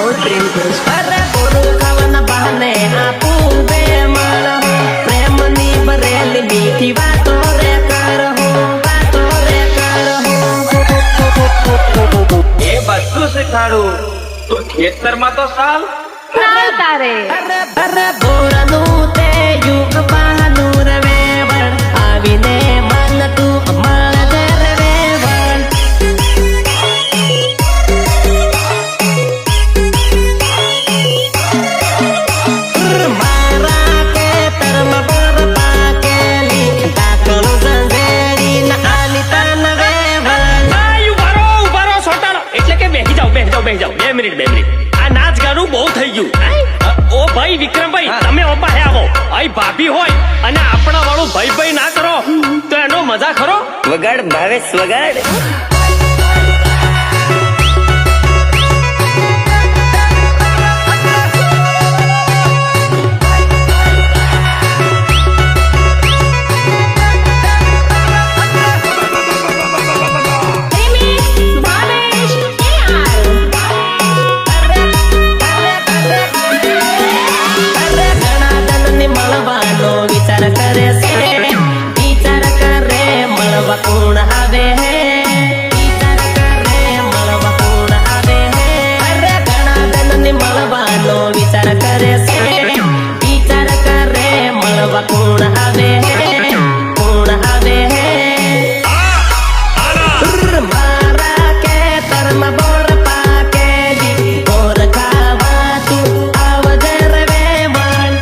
બહુ પ્રેમ કરું છું. અરે બોરું ખાવાના બહાને આપું બે માળ હો, પ્રેમની ભરેલી મીઠી વાતો રે કર હો, વાતો રે કર હો. એ બધું શીખાડું તો ખેતરમાં તો સાલ તારે અરે બોરનું તે યુગ બહાનું રે વેવણ, આવીને મન તું મળજે રે વેવણ. મારા ખેતરમાં બોર પાકેલી, ઢાંકણું ઝંઝેરીને આલી તન વેવણ. ઉભા રહો સોટાળો. એટલે કે બેસી જાઓ 2 મિનિટ. આ નાચ ગાનું બહુ થઈ ગયું. ઓ ભાઈ વિક્રમભાઈ, તમે ઓપા હે આવો. અહીં ભાભી હોય અને આપણા વાળું ભાઈ ના કરો તો એનો મજા ખરો. વગાડ ભાવેશ વગાડ. વિચાર કરે મળવા કોણ આવે હે, વિચાર કરે મળવા કોણ આવે હે. અરે ઘણા ધનની મળવાનો વિચાર કરે છે, વિચાર કરે મળવા કોણ આવે હે, કોણ આવે હે. મારા ખેતરમાં બોર પાકેલી, બોર ખાવા તું આવજે રે વેવણ.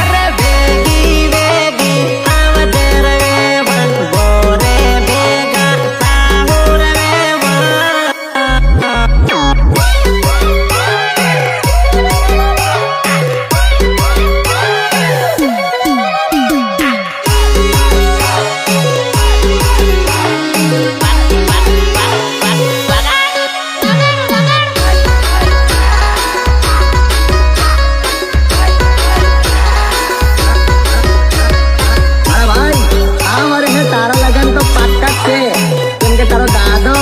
અરે વેગી વેગી આવજે રે વેવણ, બોરે ભેગા થાહુ રે વેવણ. અરે ભાઈ આ વર્ષે તારા લગન તો પાક્કા જ છે, કેમ કે તારો દાદો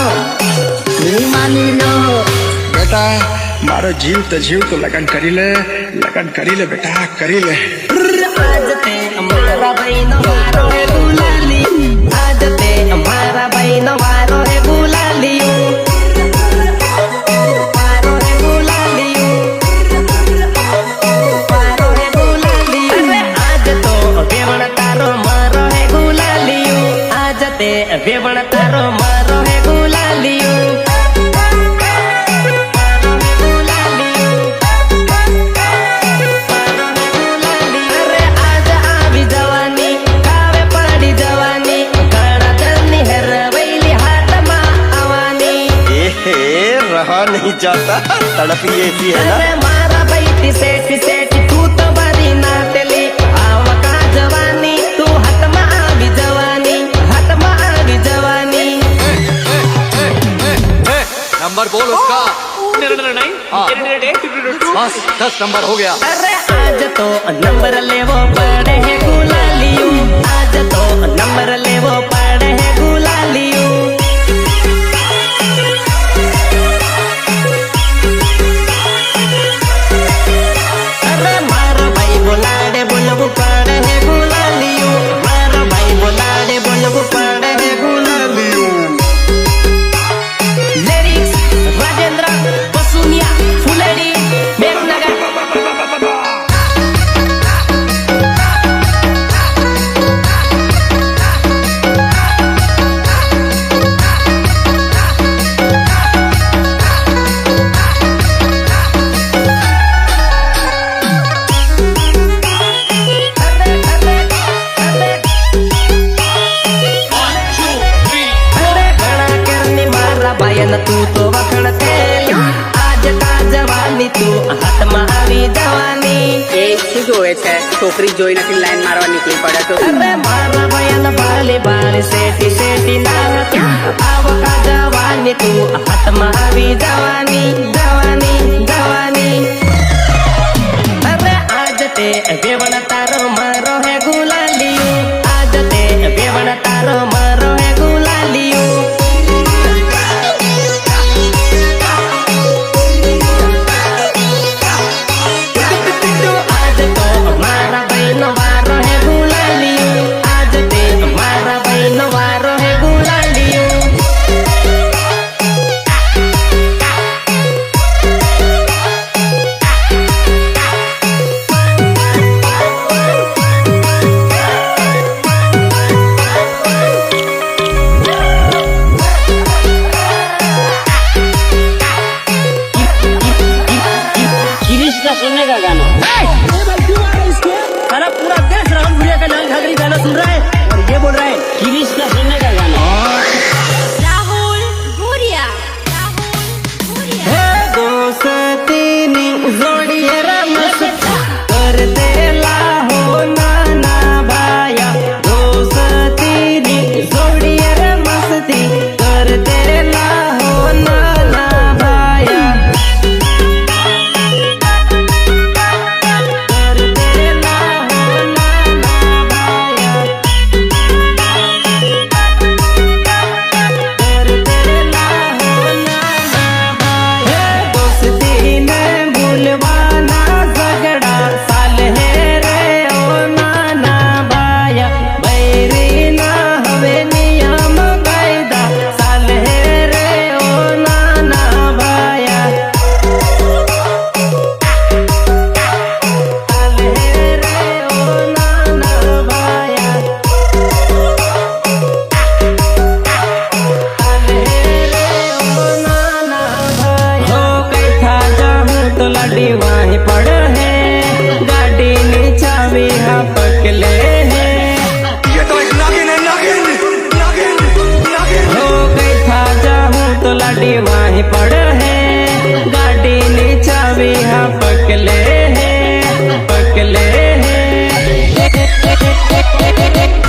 નહીં માની રહ્યો. બેટા મારો જીવ તો લગન કરી લે બેટા કરી લે. આજ તે અમારા ભાઈનો વારો હે ગુલાલી, આજ તે અમારા ભાઈનો વારો હે ગુલાલિયું, વારો હે ગુલાલિયું, વારો હે ગુલાલિયું. અરે આજ તો વેવણ તારો મારો હે ગુલાલિયું, આજ તે વેવણ તારો મારો હે ગુલાલિયું. અરે આજ આવી જવાની, કાવે પડી જવાની, ઘણા જણની હેરવૈલી હાથમાં આવવાની. रहा नहीं जाता तड़पी ऐसी है ना. અરે મારા ભાઈથી શેઠી તું તો બધી નાતેલી, આવકા જવાની તું હાથમાં આવી જવાની, હાથમાં આવી જવાની. नंबर बोल उसका. बस 10 नंबर हो गया. અરે આજ તો નંબર લેવો પડે હે ગુલાલિયું, આજ તો નંબર લેવો પડે હે ગુલાલિયું. અરે મારો ભાઈ બોલાડે બોલવું પડે હે ગુલાલિયું, મારો ભાઈ બોલાડે બોલવું પડે હે ગુલાલિયું. લિરિક્સ રાજેન્દ્ર બસુનિયા ફુલેડી મેઘનગર. તું તો વખણ થેલી, આજ કા જવાની તું હાથમાં આવી જવાની. એ શું જોવે છે, છોકરી જોઈ નથી લાઈન મારવા નીકળી પડે તો. અરે મારા ભયન બાલી બાલી શેઠી ના આવકા જવાની તું હાથમાં આવી જવાની, જવાની જવાની. અરે આજ તે વેવણ તારો મારો હે ગુલાલિયું, આજ તે વેવણ તારો મારો હે गिरीश का सुनने का गाना राहुल भूरिया दोस्तीनी जोड़िए रे मस्त कर देला हो नाना भाया दोस्तीनी जोड़िए रे मस्ती कर देला हो नाना भाया कर देला हो नाना भाया कर देला हो नाना भाया दोस्ती ने भूलवाना झगड़ा साल है रे ओ नाना भाया बैरी ना हवे नियम कायदा साल है रे ओ नाना भाया साल है रे ओ नाना भाया हो कैठा जाऊं तो लड़ी वहीं पड़ है गाड़ी नीचावी हाँ पकले है ये तो एक नागिन है, नागिन नागिन नागिन। हो कैठा जाऊं तो लड़ी वहीं पड़ है गाड़ी नीचावी हाँ पकले है पकले है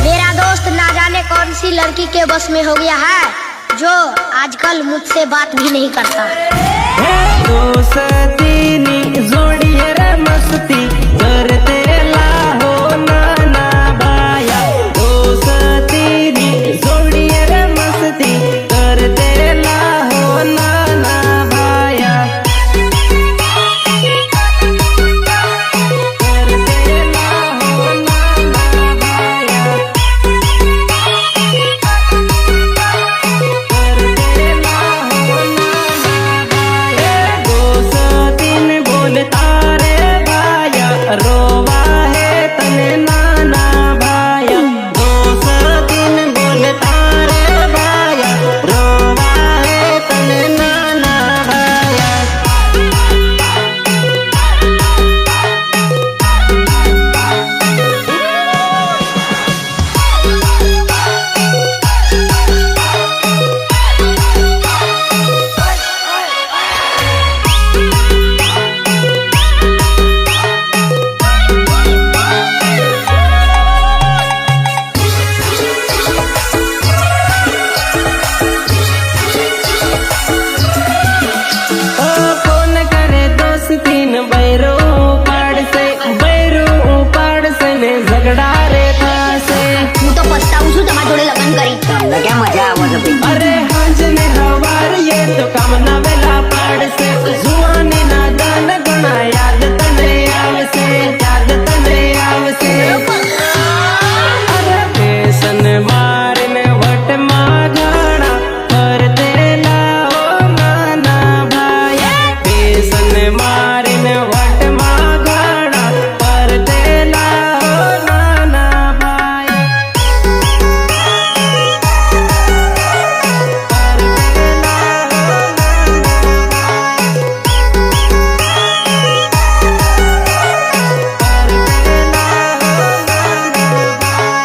मेरा दोस्त ना जाने कौन सी लड़की के बस में हो गया है जो आजकल मुझसे बात भी नहीं करता। दोस्तीनी जोड़िए रे मस्ती कर देला हो नाना भाया दोस्तीनी जोड़िए रे मस्ती कर देला हो नाना भाया कर देला हो नाना भाया दोस्तीन बोलता रे भाया रोवा है तने नाना भाया दोस्तीन बोलता रे भाया रोवा है तने नाना भाया कौन करे दोस्तीन बैरो पाड़ से ने झगड़ा रे था से હું તો પસ્તાવું છું તમારી જોડે લગ્ન કરી તમને ક્યાં મજા આવે છે अरे हंज ने हवार ये तो काम ना वेला पाड़ से जुआनी ना दान गुना याद तने आवसे अरे बेसन मारने वट माघाना कर देला ओ नाना भाया बेसन मारने वट माघाना कर देला ओ नाना भाया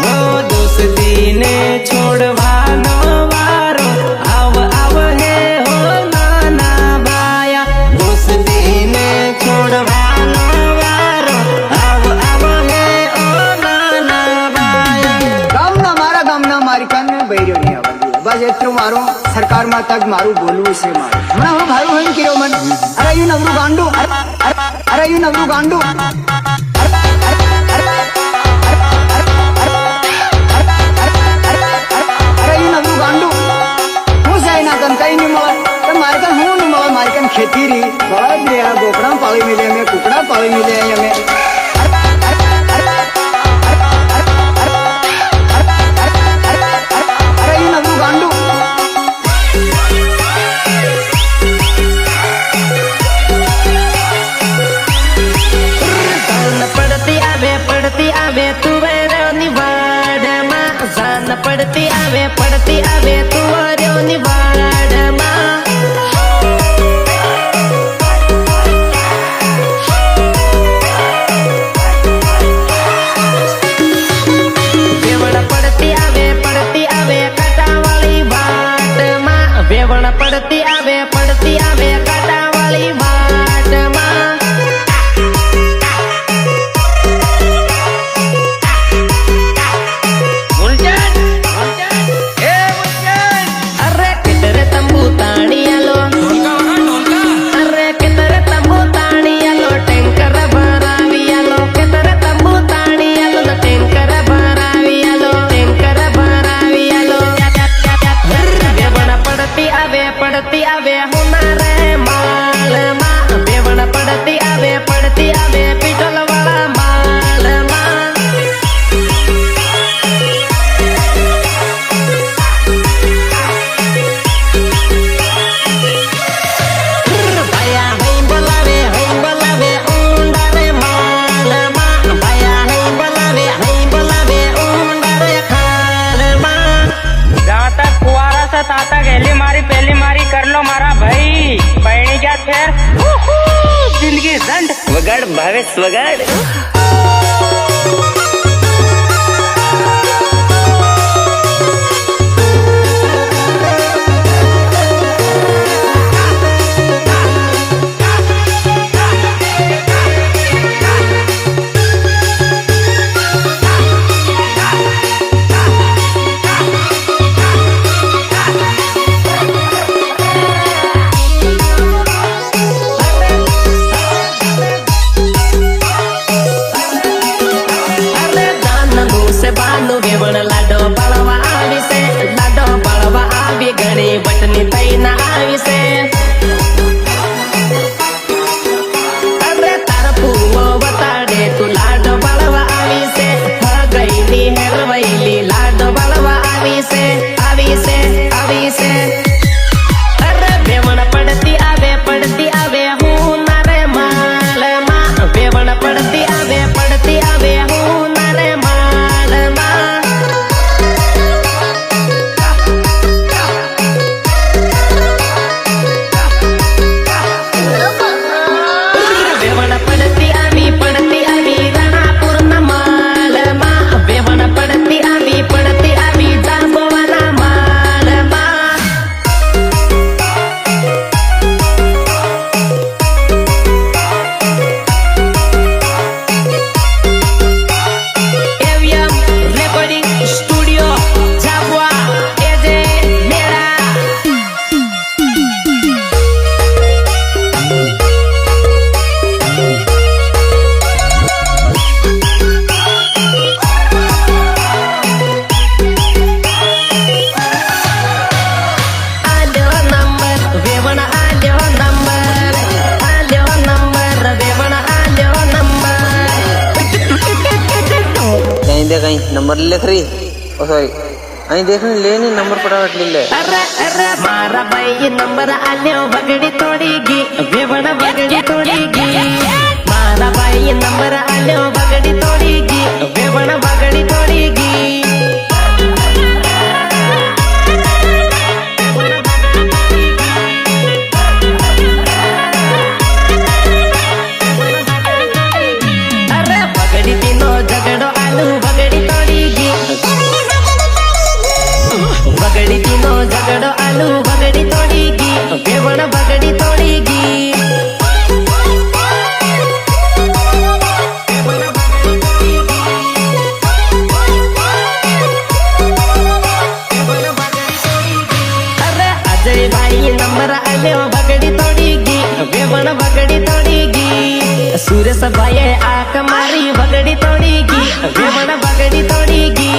हो दोस्ती ने छोड़वानो वारो आव है हो नाना भाया दोस्ती ने छोड़वानो वारो आव है ओ नाना भाया ગામના મારી કાન બૈર્યો નહીં આવડી બસ એટલું મારું સરકારમાં તક મારું બોલવું છે મારું હમણાં હું ભારું હોય કર્યો મન અરે યુ નવરું ગાંડું અરે યુ નવરું ગાંડું અરે યુ નવરું ગાંડું હું જાય ના તને કઈ નહીં મળે તો મારે કાન હું નહીં મળે મારી કાન ખેતી રહી બળદ રે આ ગોકડા પાળી મિલે અમે કુકડા પાળી મિલે અમે અરે યુ નવરું ગાંડું પડતી આવે તુવેરોની વાડમાં જાન પડતી આવે તુવેરોની વાડમાં પડતી પડતી આવે કાંટા વાળી વાટમાં અરે કિતરે તંબુ તાણી આલો અરે કિતરે તંબુ તાણી આલો ટેન્કર ભરાવી આલો કિતરે તંબુ તાણી આલો ટેન્કર ભરાવી આલો વેવણ પડતી આવે હોનારે માલમાં વેવણ પડતી આવે પીઠલ વાળા માલમાં ભયા હઈ બોલાવે ઊંડા રે માલમાં ભયા હઈ બોલાવે ઊંડા રે ખાલમાં जहाँ तक कुआरा से ता तक पहली मारी कर लो मारा भाई पहनी क्या फेर जिंदगी झंड વગાડ ભાવેશ વગાડ વેવણ લાડો પાળવા આવી છે લાડો પાળવા આવી ઘણી વટની થઈને આવી છે અરે તાર પૂવો બતાડે તું લાડો પાળવા આવી છે ગઈની હેરવઈલી લાડો પાળવા આવી છે અરે વેવણ પડતી આવે હું નારે માલમાં વેવણ પડતી આવે હું નારે માલમાં વેવણ પડતી આવી રાણાપુરના માલમાં વેવણ પડતી આવી જાંબુવાના માલમાં એવીએમ રેકોર્ડિંગ સ્ટુડિયો જાબવા એજે મેળા આલ્યો નંબર વેવણ આલ્યો નંબર વેવણ આલ્યો નંબર कहीं दे कहीं नंबर लिख रही ओ सॉरी અહીં દેખ ને લે ની નંબર પડાવટ લી લે અરે મારા ભાઈ નંબર આલ્યો વગડી તોડી ગઈ વેવણ વગડી તોડી ગઈ મારા ભાઈ નંબર આલ્યો વગડી તોડી ગઈ વેવણ વગડી તોડી ગઈ અરે વગડી તીનો ઝઘડો આલુ વગડી તોડી ગઈ વગડી તીનો ઝઘડો આલુ વગડી તોડી ગઈ વેવણ વગડી તોડી ગઈ અરે અજયભાઈ નંબર આલ્યો વગડી તોડી ગઈ વેવણ વગડી તોડી ગઈ સુરેશભાઈએ આંખ મારી વગડી તોડી ગઈ વેવણ વગડી તોડી ગઈ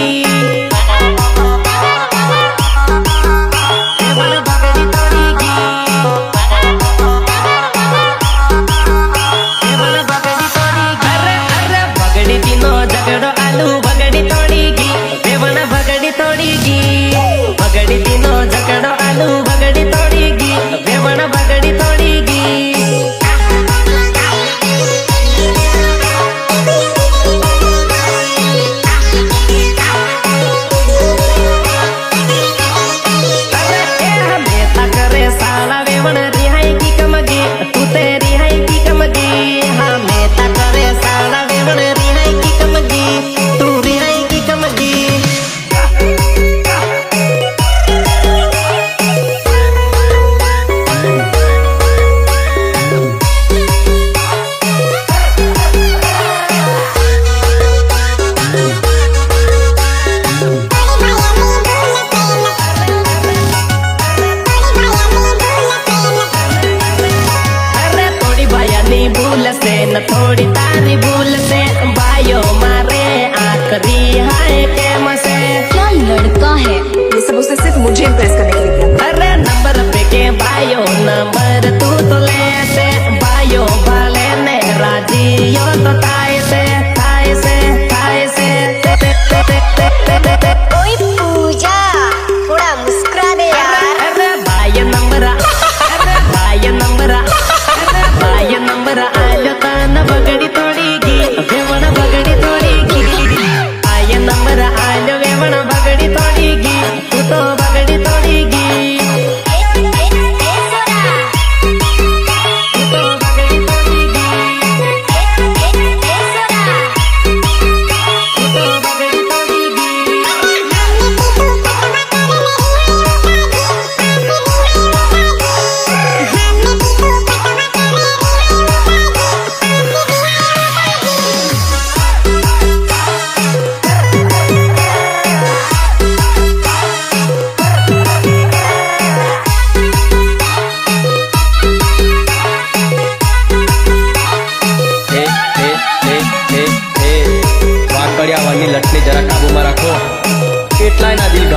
ઝઘડો આલુ વગડી તોડી ગઈ વેવણ વગડી તોડી ગઈ વગડી તીનો ઝઘડો આલુ વગડી તોડી ગઈ વેવણ વગડી તોડી ગઈ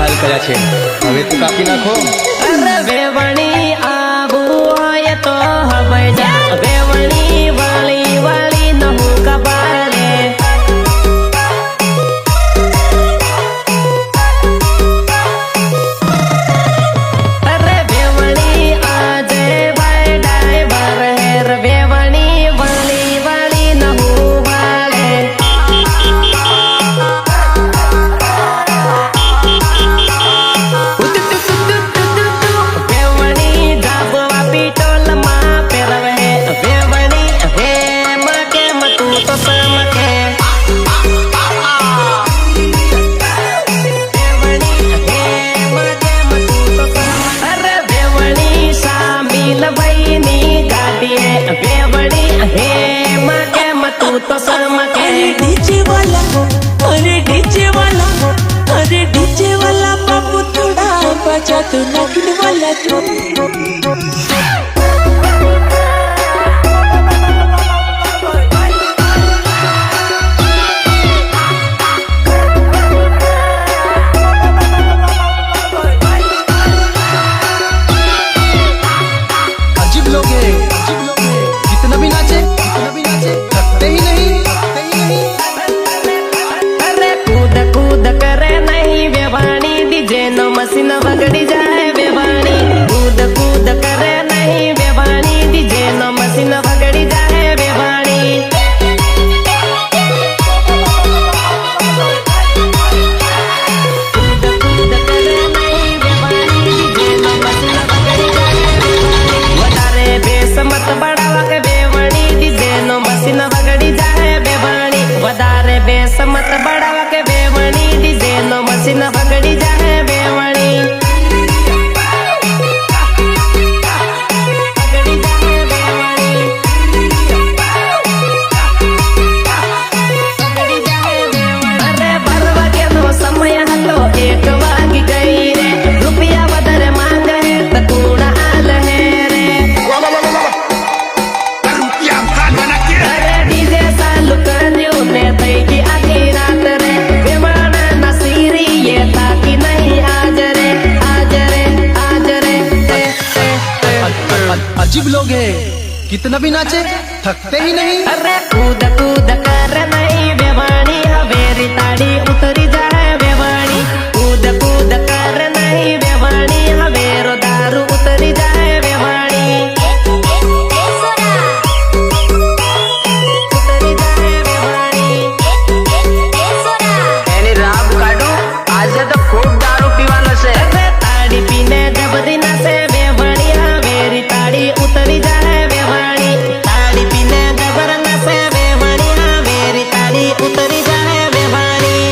હાલ કર્યા છે હવે તો કાપી નાખો અરે વેવણી આબુ હોય તો હવે જા વેવણી વાળી વાળી નહું કપાળે અરે વેવણી આજે ભાઈ ડાયબર હેર વેવણી વાળી વાળી નહું વાળે વેવણી ધાબવા પીટોલમાં પહેરવે વેવણી હે મકે મતું તો સમકે વેવણી હે મકે મતું તો સમકે અરે વેવણી શામિલ ભાઈની ગાડીએ વેવણી હે મકે મતું તો સમકે डीजे वाला अरे डीजे वाला अरे डीजे वाला बाबू थोड़ा बजा तो नागिन वाला तू अजीब लोग हैं कितना भी नाचे थकते ही नहीं अरे कूद कूद करे नहीं वेवाणी डीजे नो मशीन वगड़ी जाए वेवाणी कूद कूद करे नहीं वेवाणी डीजे नो मशीन वगड़ी जाए वेवाणी कूद कूद करे नहीं वेवाणी डीजे नो मशीन वगड़ी जाए वेवाणी વધારે બેસ મત બડાવા કે વેવાણી डीजे नो मशीन वगड़ी जाए वेवाणी વધારે બેસ મત બડાવા કે વેવાણી डीजे નો મશીન વગડી જાહે વેવાણી વગડી જાહે વેવાણી વગડી જાહે વેવાણી અરે 12 વાગ્યાનો સમય હતો 1 વાગી ગઈ રે રૂપિયા વધારે માંગ હે તો કુણ હાલ હે રે અરે ડીજે ચાલુ કર્યું ને થઈ ગઈ આખી રાત રે વેવાણાના સીરીએ થાકી નહીં આજ રે આજ રે આજ રે अजीब लोग हैं कितना भी नाचे थकते ही नहीं અરે કૂદ કૂદ કર નહીં વેવાણી હવેરી તાળી ઉતરી જાય વેવાણી કૂદ કૂદ કર નહીં વેવાણી હવેરો દારૂ ઉતરી જાય વેવાણી ઉતરી જાય વેવાણી એની રાબ કાઢું આજે તો ખૂબ દારૂ પીવાનો છે અરે તાળી પીને જબરી નાસે વેવાણી હવેરી તાળી ઉતરી જાય વેવાણી તાળી પીને જબર નાસે વેવાણી હવેરી તાળી ઉતરી જાય વેવાણી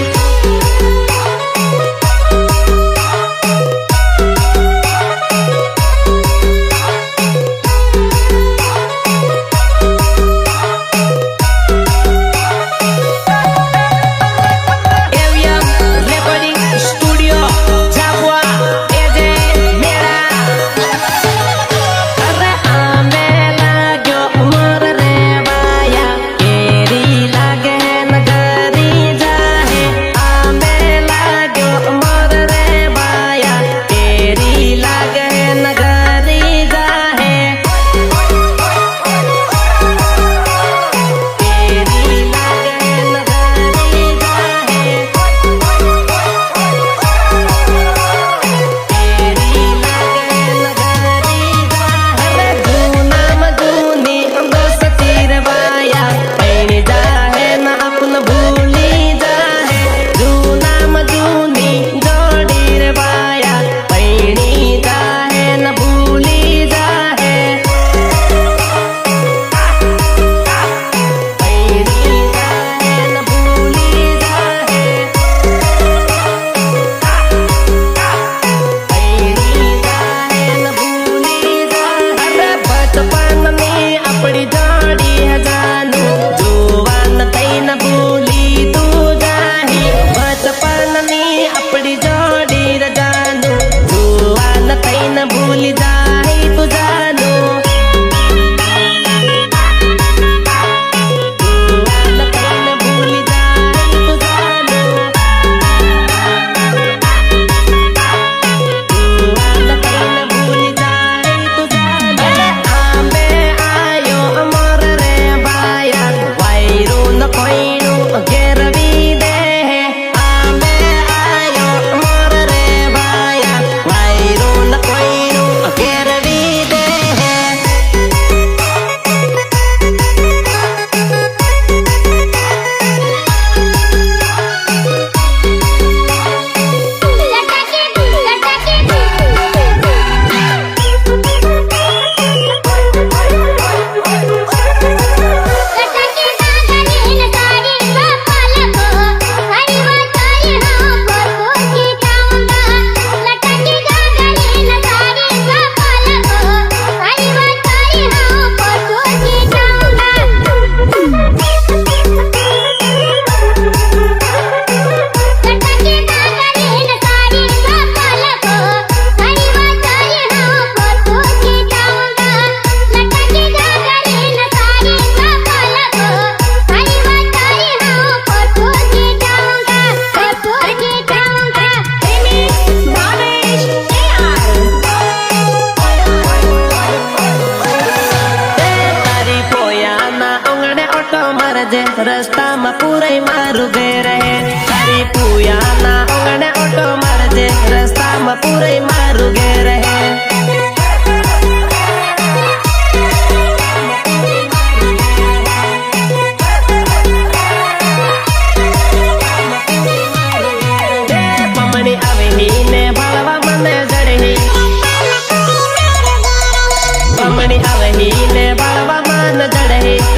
રસ્તામાં પૂરે મારું ઘેર હે તારી પુયાના ઓગણે ઓટો મારજે રસ્તામાં પૂરે મારું ઘેર હે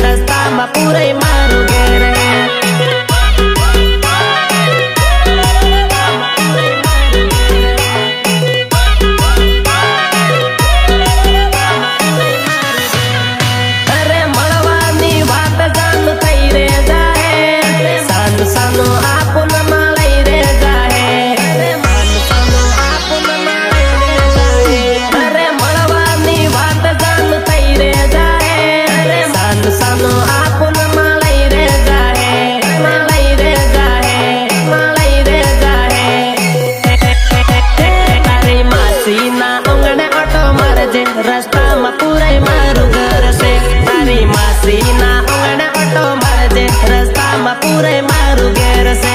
રસ્તામાં પૂરે મારું ઘેર હે અરે મળવાની વાત જાન થઈ રે જાહે સાન સાનો આપુન મળઈ રે જાહે અરે માન સાનો આપુન મળઈ રે જાહે અરે મળવાની વાત જાન થઈ રે જાહે અરે સાન સાનો આપુન મળઈ રે જાહે મળઈ રે જાહે મળઈ રે જાહે તારી માસીના ઓંગણે ઓટો મારજે રસ્તામાં પૂરે મારું ઘર છે તારી માસીના ઓંગણે ઓટો મારજે રસ્તામાં પૂરે મારું ઘેર છે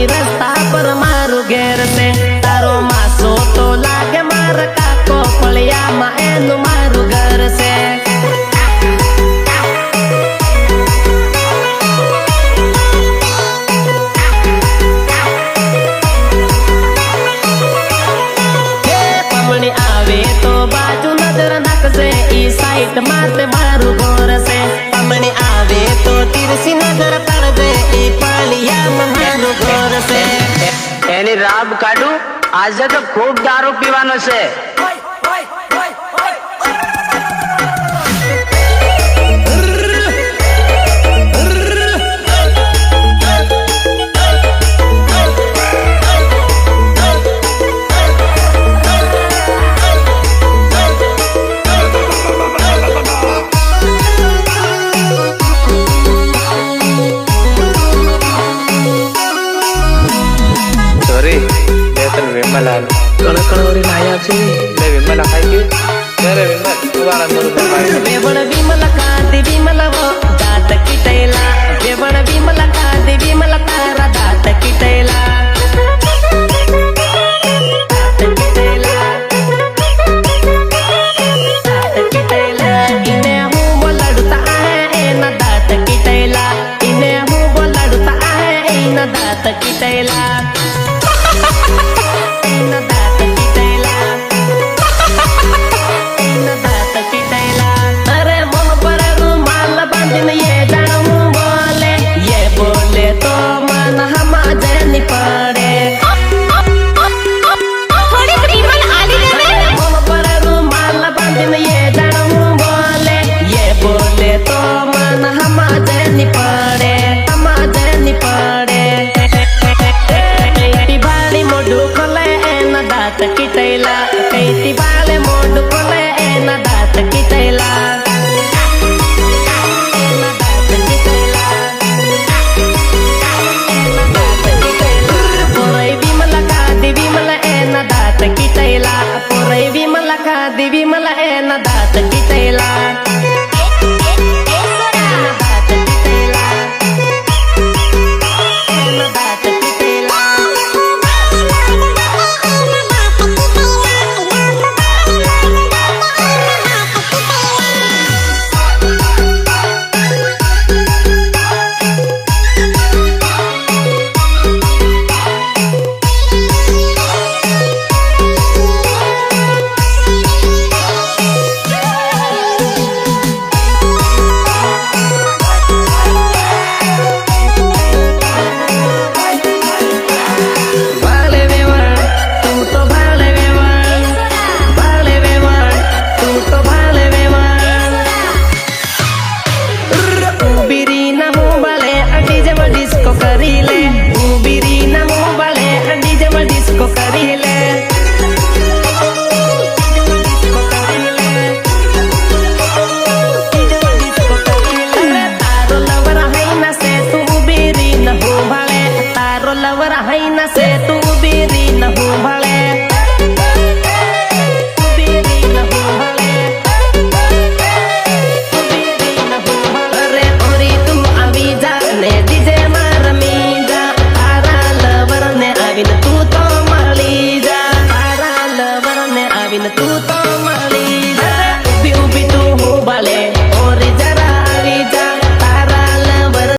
રસ્તા પર મારું ઘેર છે તારો માસો તો લાગે માર કાકો ફળિયામાં એનું મારું ઘર છે પમણી આવે તો બાજુ નજર નાખશે ઈ સાઈડ માથે મારું ઘર છે પમણી આવે તો તીરસી નજર કરજે ઈ ફળિયામાં મારું ઘર છે એની રાબ કાઢું આજે તો ખૂબ દારૂ પીવાનો છે विमला कण कण लाया छे ले विमला खाई के तेरे विमल तुम्हारा मन बेवण विमला कांति विमला वो दात किटेला बेवण विमला कांति विमला तारा दात किटेला इने हूँ बोलड़ता है एना दात किटेला इने हूँ बोलड़ता है एना दात किटेला दात किटेला कैती बाले मोड कोले एना दात किटेला